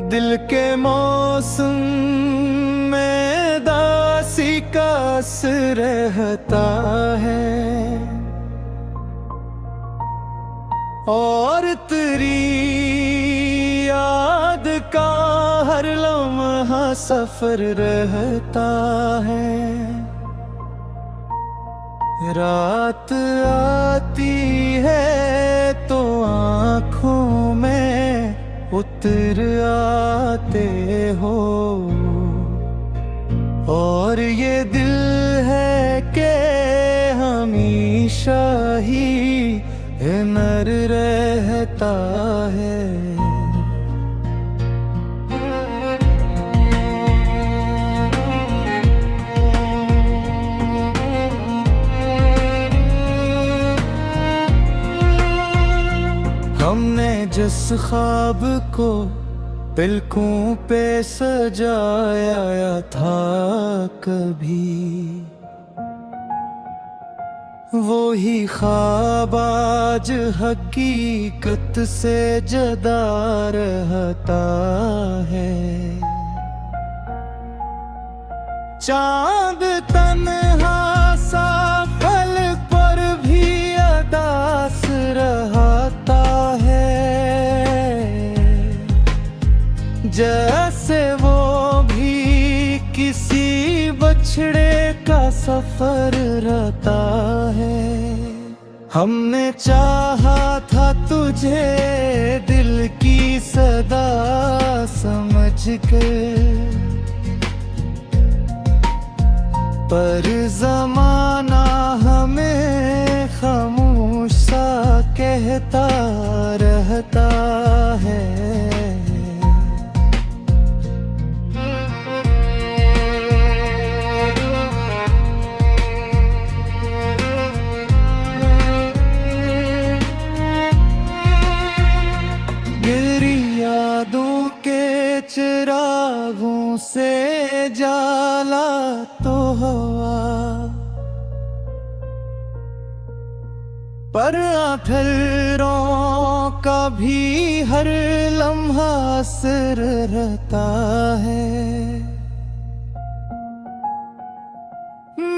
दिल के मौसम में दासी का असर रहता है और तेरी याद का हर लम्हा सफर रहता है। रात आती है तो आँखों में उतर आते हो और ये दिल है कि हमेशा ही नर रहता है। हमने जिस ख्वाब को पलकों पे सजाया था कभी, वो ही ख्वाब आज हकीकत से जुदा रहता है। चांद तन्हा सा फलक पर भी अदास रहता है, जैसे वो भी किसी बछड़े का सफर रहता है। हमने चाहा था तुझे दिल की सदा समझ कर, पर ज़माना हमें खामोश सा कहता रहता है। यादों के चिरागों से जाला तो हवा, पर आंधरों का भी हर लम्हा असर रहता है।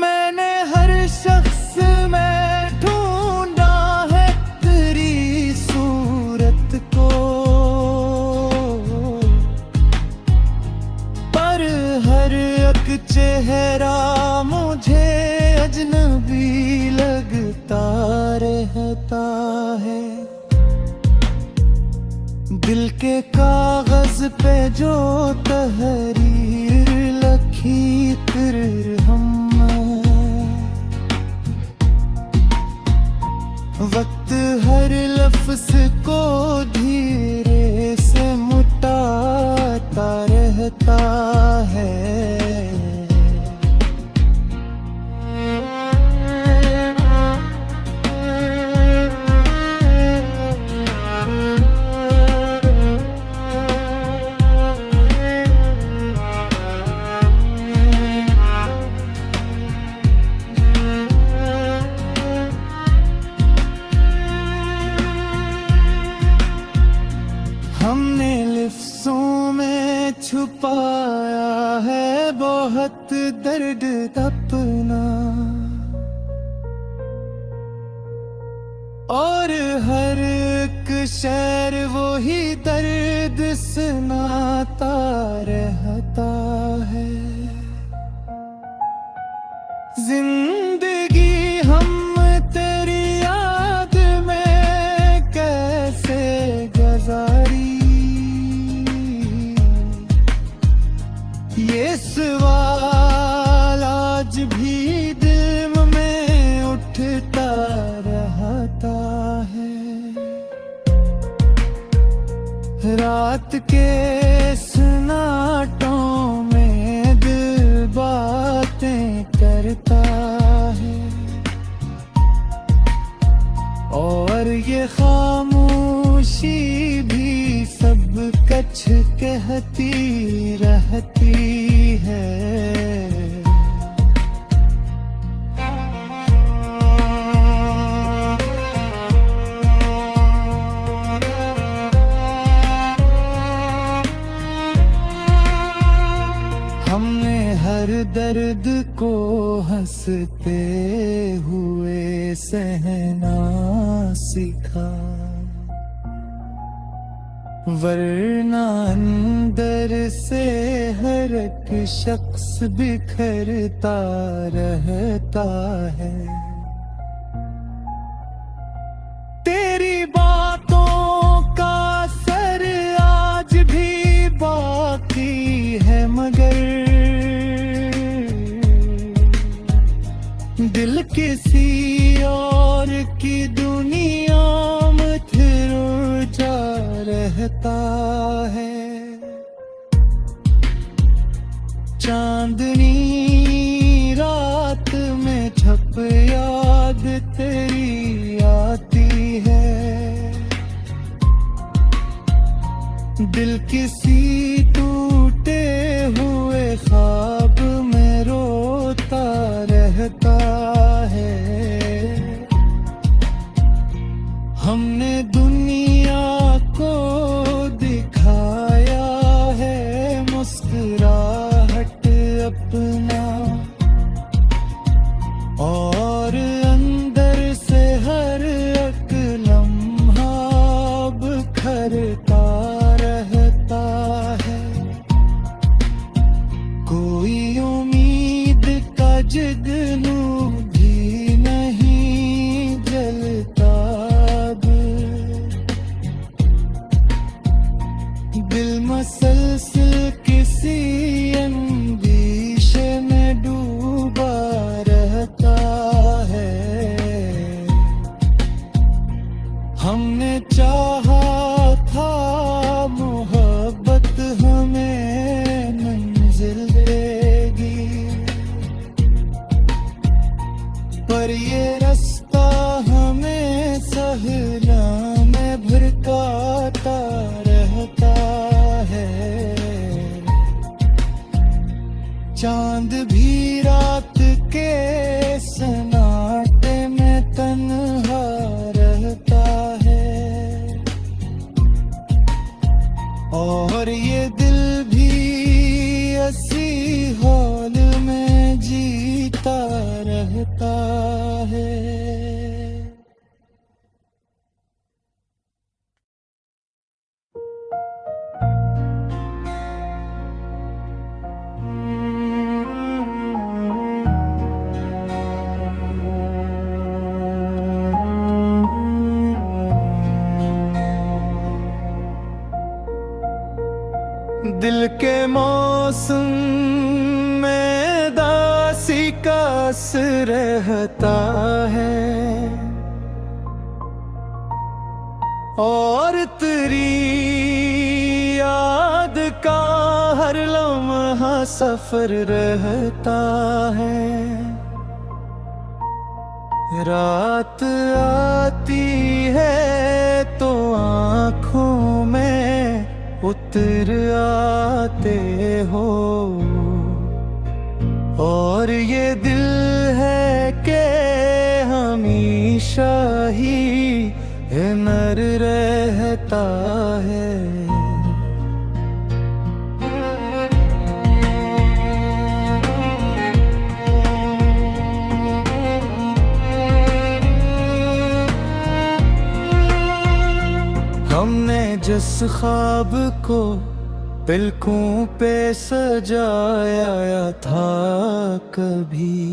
मैंने हर शख्स में ढूंढा है तेरी सूरत को, हर एक चेहरा मुझे अजनबी लगता रहता है। दिल के कागज पे जो तहरीर लिखी तेरे हम, वक्त हर लफ्ज को धीरे से मिटाता रहता है। हमने लिफ्ज़ों में छुपाया है बहुत दर्द अपना, और हर एक शेर वो ही दर्द सुनाता रहता है। जिंदगी हम तेरी याद में कैसे गुजारी, ये सवाल आज भी दिल में उठता रहता है। रात के सन्नाटों में दिल बातें करता है, और ये खामोशी भी सब कुछ कहती रहती है। दर्द को हंसते हुए सहना सिखा, वरना अंदर से हर एक शख्स बिखरता रहता है। तेरी बातों का असर आज भी बाकी है, मगर दिल किसी और की दुनिया में फिर जा रहता है। चांदनी रात में छप याद तेरी आती है, दिल किसी टूटे हुए ख्वाब में रोता रहता है। हमने दुनिया को दिखाया है मुस्कुराहट अपना, और अंदर से हर एक लम्हा बिखरता रहता है। कोई उम्मीद का जुगनू भी नहीं जलता, दिल मसलसल किसी अंदेशे में डूबा रहता है। हमने चाहा था मोहब्बत हमें मंजिल देगी, पर ये रास्ता हमें सहरा में भटकाता रहता है। चांद भी रात के सन्नाटे में तन्हा रहता है, और ये दिल भी इसी हाल में जीता रहता है। दिल के मौसम में दासी का असर रहता है, और तेरी याद का हर लम्हा सफर रहता है। रात आती है तो आँखों में उतर आते हो, और ये दिल है कि हमेशा ही नर रहता है। हमने जिस ख्वाब को पलकों पे सजाया था कभी,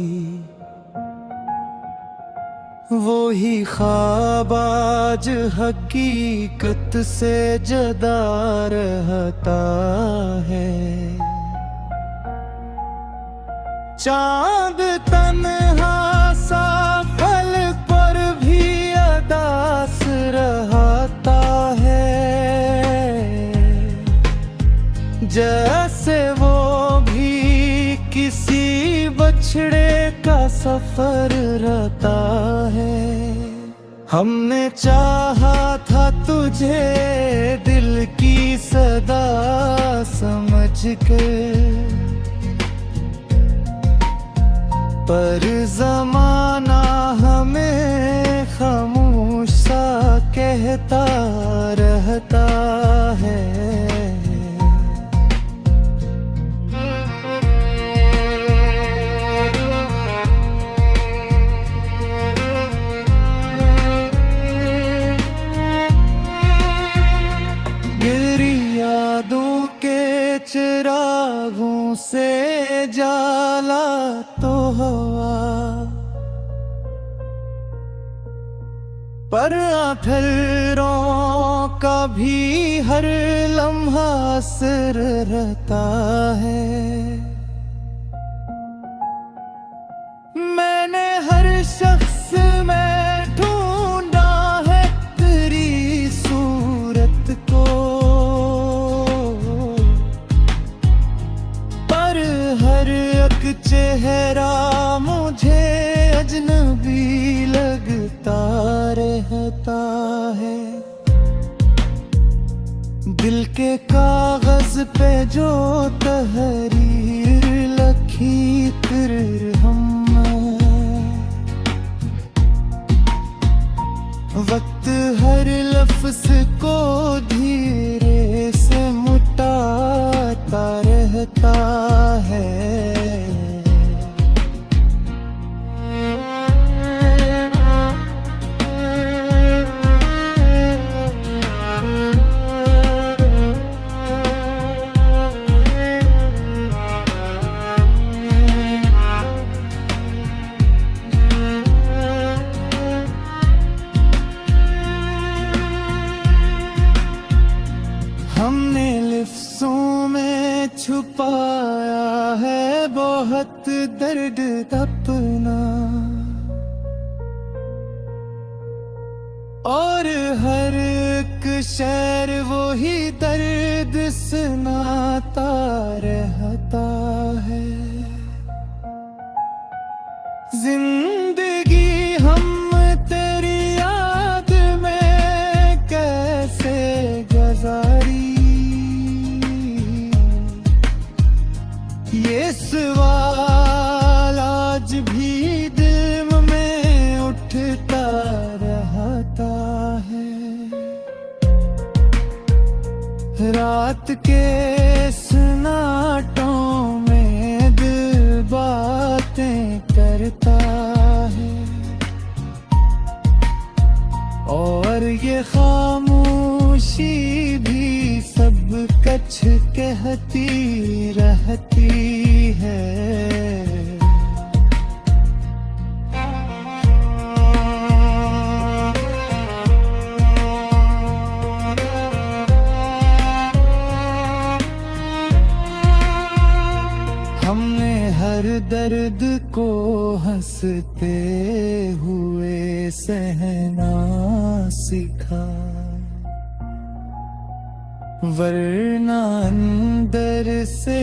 वो ही ख्वाब आज हकीकत से जुदा रहता है। चांद तन्हा सा फलक पर भी अदास रहता है, जैसे वो भी किसी बछड़े का सफर रहता है। हमने चाहा था तुझे दिल की सदा समझ कर, पर ज़माना हमें खामोश सा कहता रहता है। चिरागों से जाला तो हवा, पर आंधरों का भी हर लम्हा असर रहता है। मैंने हर शख्स में ढूंढा है तेरी सूरत को, पर हर एक चेहरा मुझे अजनबी लगता रहता है। दिल के कागज पे जो तहरीर लखी तिरहम, वक्त हर लफ्ज को धीरे से मिटाता रहता है। हमने लिफ्ज़ों में छुपाया है बहुत दर्द अपना, और हर एक शेर वो ही दर्द सुनाता रहता है। जिंदगी हम तेरी याद में कैसे गुजारी, ये सवाल आज भी दिल में उठता रहता है। रात के सन्नाटों में दिल बातें करता है, और ये खामोशी भी सब कुछ कहती रहती है। हमने हर दर्द को हंसते हुए सहना सीखा, वरना अंदर से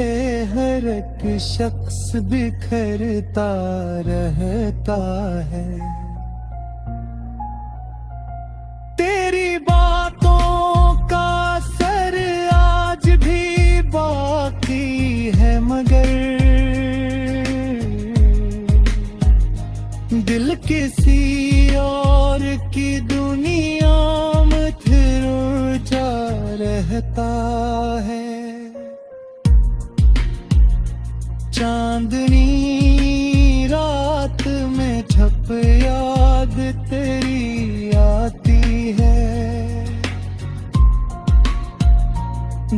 हर एक शख्स बिखरता रहता है। तेरी बातों का असर आज भी बाकी है, मगर दिल किसी और की दुनिया में फिर जा रहता है। चांदनी रात में छप याद तेरी आती है,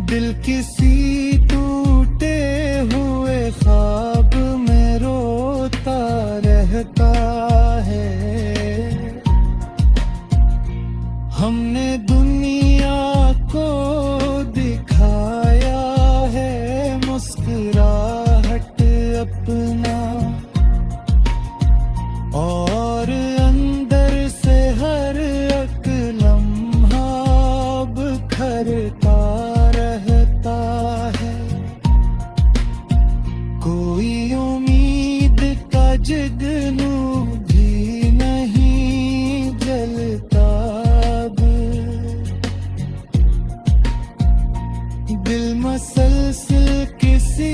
दिल किसी टूटे हुए ख्वाब में रोता रहता है। हमने दुनिया को दिखाया है मुस्कुराहट अपना, और अंदर से हर एक लम्हा बिखरता रहता है। कोई उम्मीद का जुगनू भी नहीं जलता, दिल मसलसल किसी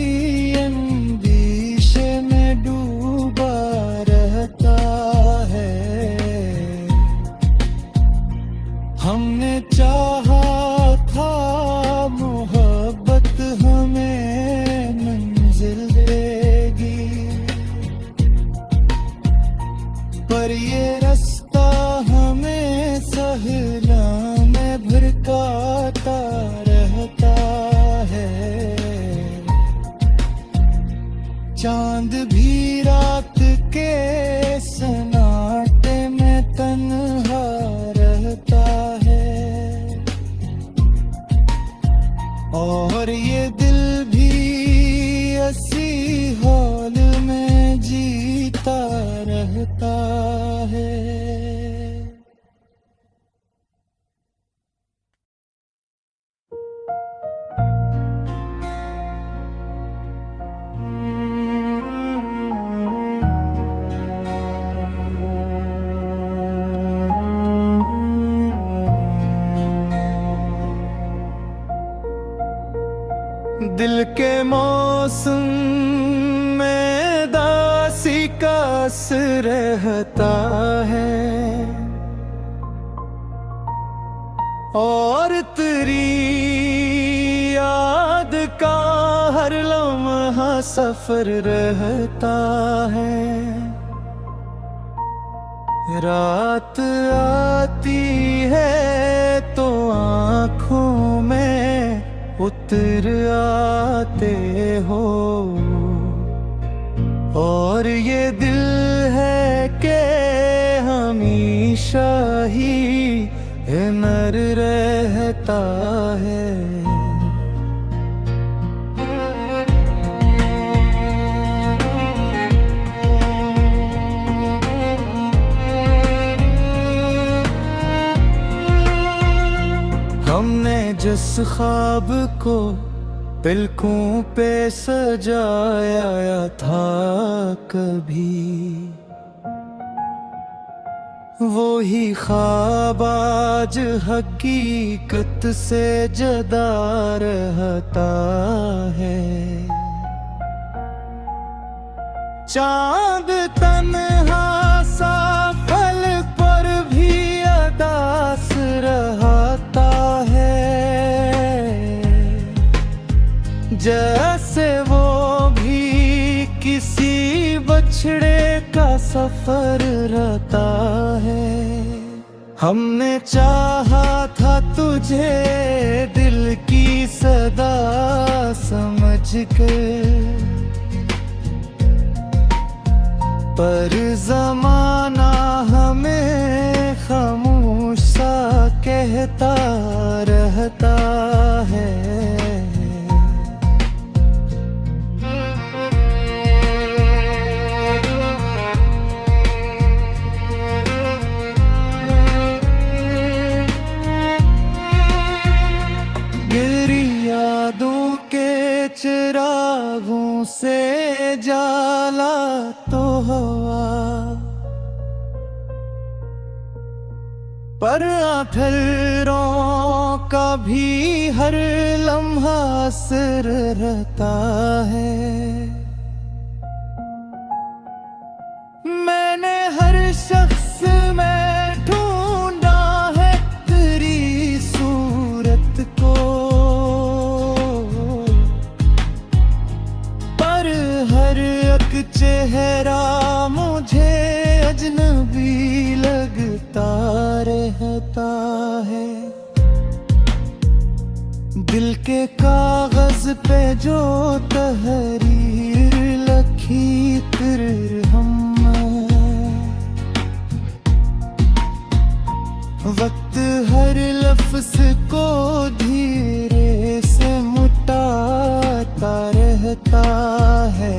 अंदेशे में डूबा रहता है। हमने चाहा था मोहब्बत हमें मंजिल देगी, पर ये रास्ता हमें सहला में भटकाता रहता है। दिल के मौसम में दासी का असर रहता है, और तेरी याद का हर लम्हा सफर रहता है। रात आती है तो आँखों में उतर आते हो, और ये दिल है कि हमेशा ही नर रहता है। हमने जिस ख्वाब को पलकों पे सजाया था कभी, वो ही ख्वाब आज हकीकत से जुदा रहता है। चांद तन्हा सा पल पर भी अदास रहता है, जैसे वो भी किसी बछड़े का सफर रहता है। हमने चाहा था तुझे दिल की सदा समझ कर, पर ज़माना हमें खामोश सा कहता रहता है। यादों के चिरागों से जाला तो हुआ, पर आंखों का भी हर लम्हा असर रहता है। मैंने हर शख्स में ढूंढा है तेरी सूरत को, चेहरा मुझे अजनबी लगता रहता है। दिल के कागज पे जो तहरीर लिखी तेरे हम, वक्त हर लफ्ज को धीरे से मिटाता रहता है।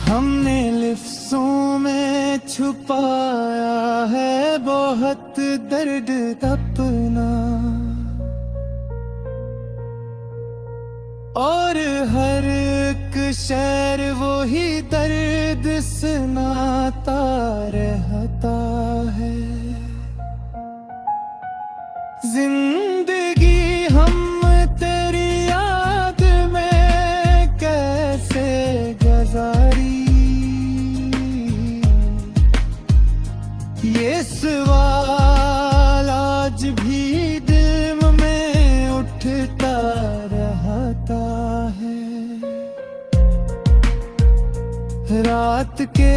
हमने लिफ्ज़ों में छुपाया है बहुत दर्द अपना, और हर एक शेर वो ही दर्द सुनाता रहता है। जिंदगी हम तेरी याद में कैसे गुजारी, ये सवाल आज भी दिल में उठता रहता है। रात के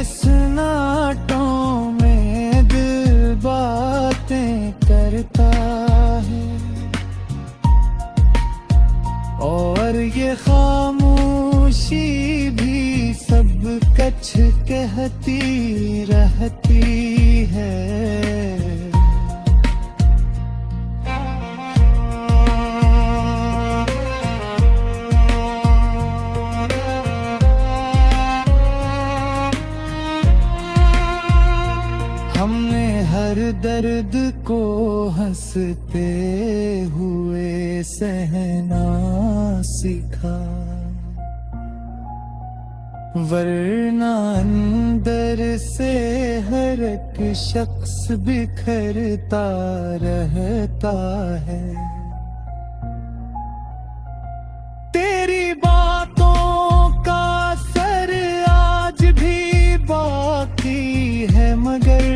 सन्नाटों में दिल बातें करता है, और ये खामोशी भी सब कुछ कहती रहती है। हंसते हुए सहना सीखा, वरना अंदर से हर एक शख्स बिखरता रहता है। तेरी बातों का असर आज भी बाकी है, मगर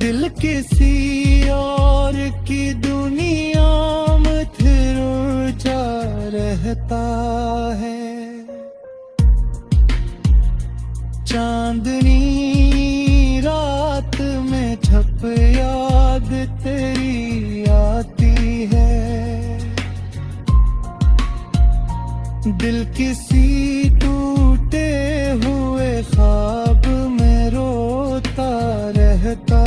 दिल किसी और की दुनिया में फिर जा रहता है। चांदनी रात में छप याद तेरी आती है, दिल किसी टूटे हुए ख्वाब में रोता रहता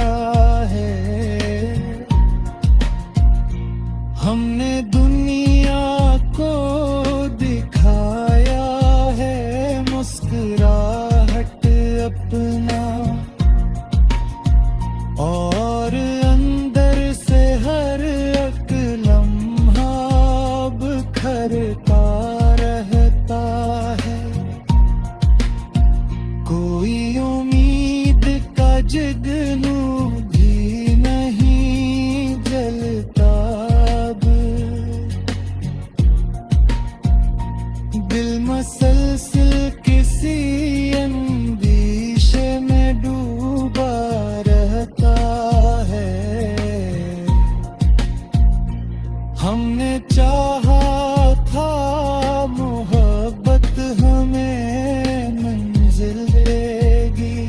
है। हमने दुनिया को दिखाया है मुस्कुराहट अपना, और अंदर से हर एक लम्हा बिखरता रहता है। कोई उम्मीद का जुगनू भी नहीं जलता अब, दिल मसलसल किसी अंदेशे में डूबा रहता है। हमने चाहा था मोहब्बत हमें मंजिल देगी,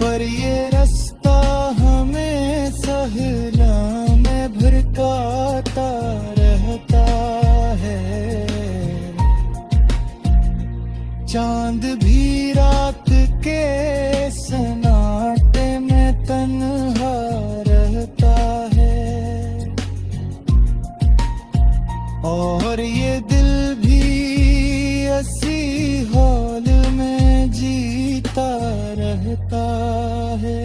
पर ये रास्ता हमें सहला में भटकाता रहता है। चांद भी रात के सन्नाटे में तन्हा रहता है, और ये दिल भी इसी हाल में जीता रहता है।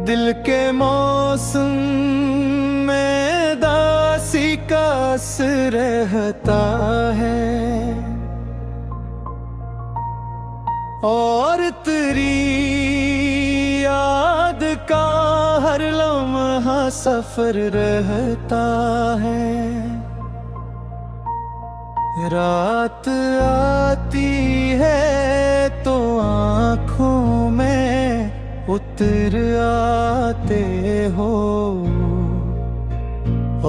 दिल के मौसम में दासी का असर रहता है, और तेरी याद का हर लम्हा सफर रहता है। रात आती है तो आँखों में उतर आते हो,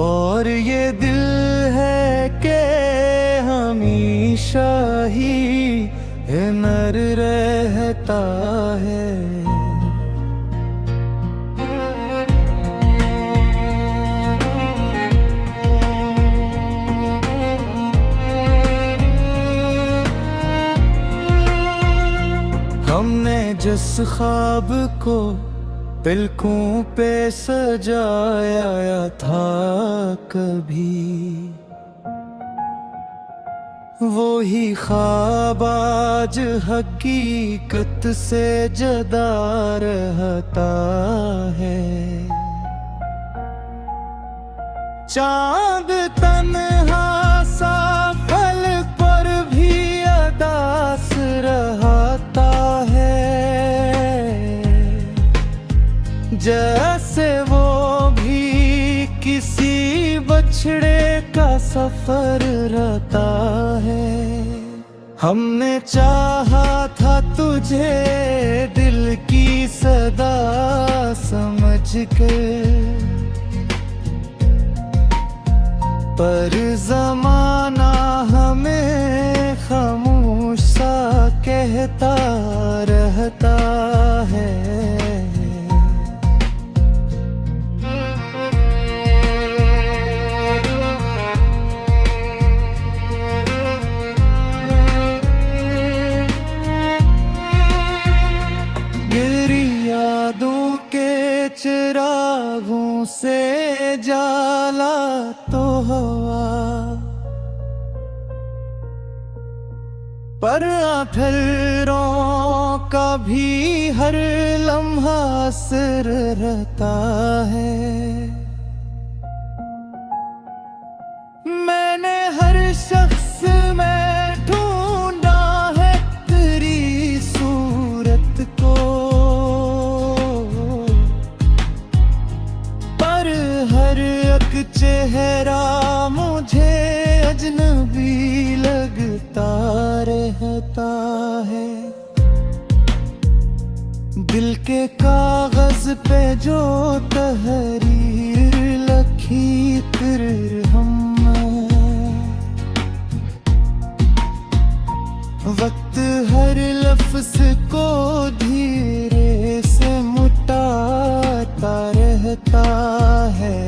और ये दिल है कि हमेशा ही नर रहता है। हमने जिस ख्वाब को पलकों पे सजाया था कभी, वो ही ख्वाब आज हकीकत से जुदा रहता है। चांद तन्हा सा फलक पर भी अदास रहता है, जैसे वो भी किसी बछड़े का सफर रहता है। हमने चाहा था तुझे दिल की सदा समझ कर, पर ज़माना हमें खामोश सा कहता रहता है। चिरागों से जाला तो हवा, पर आंधरों का भी हर लम्हा असर रहता है। मैंने हर शख्स में ढूंढा है तेरी सूरत को, पर हर एक चेहरा मुझे अजनबी लगता रहता है। दिल के कागज पे जो तहरीर लखी तिरहम, वक्त हर लफ्ज को धीरे से मुटाता रहता है।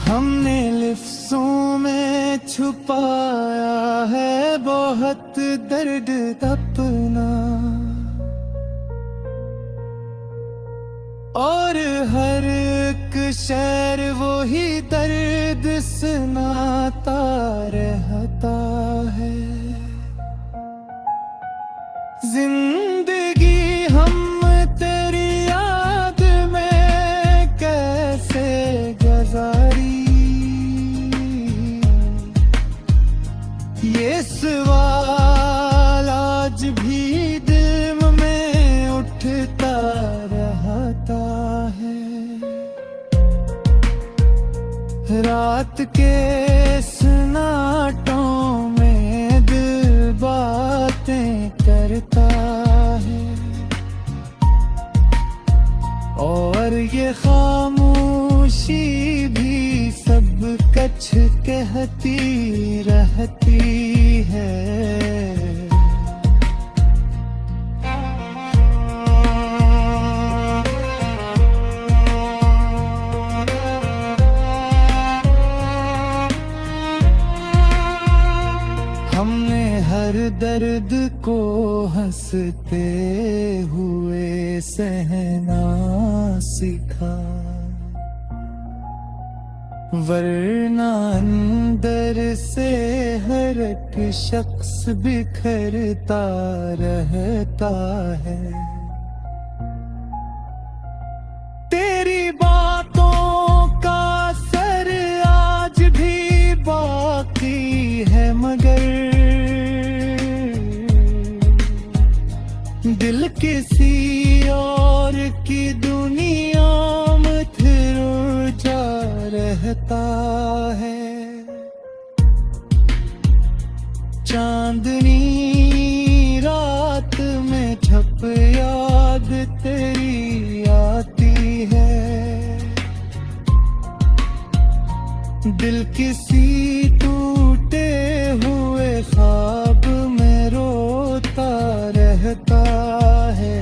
हमने लिफ्ज़ों में छुपाया है बहुत दर्द अपना, और हर एक शेर वो ही दर्द सुनाता रहता है। जिंदगी हम तेरी याद में कैसे गुजारी, ये सवाल आज भी दिल में उठता रहता है। रात के सन्नाटों में दिल बातें करता है, और ये खामोशी भी सब कुछ कहती रहती है। हमने हर दर्द को हंसते हुए सहना सीखा, वरना अंदर से हर एक शख्स बिखरता रहता है। तेरी बातों का असर आज भी बाकी है, मगर दिल किसी और की दुनिया में फिर जा रहता है। चांदनी रात में छप याद तेरी आती है, दिल किसी टूटे हुए ख्वाब में रोता रहता है।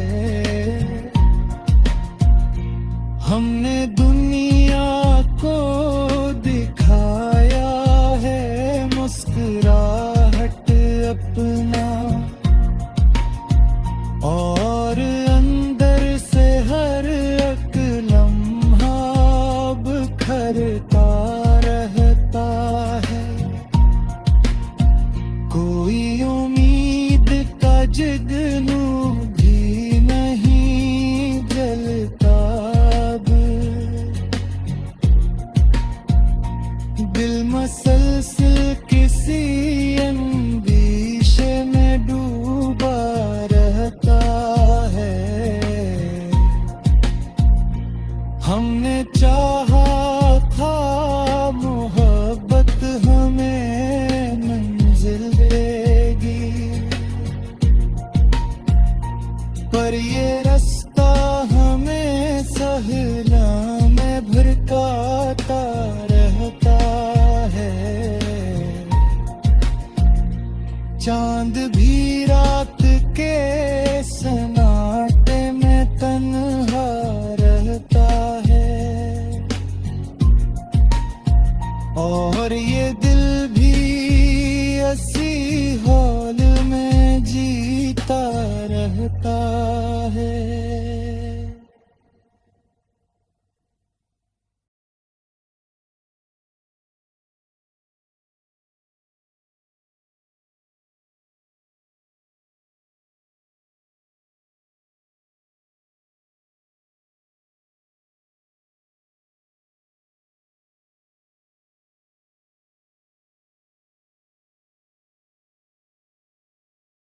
हमने दुनिया को दिखाया है मुस्कुराहट अपना, और अंदर से हर एक लम्हा बिखरता रहता है। कोई उम्मीद का जुगनू भी नहीं जलता, दिल मसलसल किसी अंदेशे में डूबा रहता है। हमने चाहा था मोहब्बत हमें मंजिल देगी, पर ये रास्ता हमें सहला में भटकाता रहता है। पर ये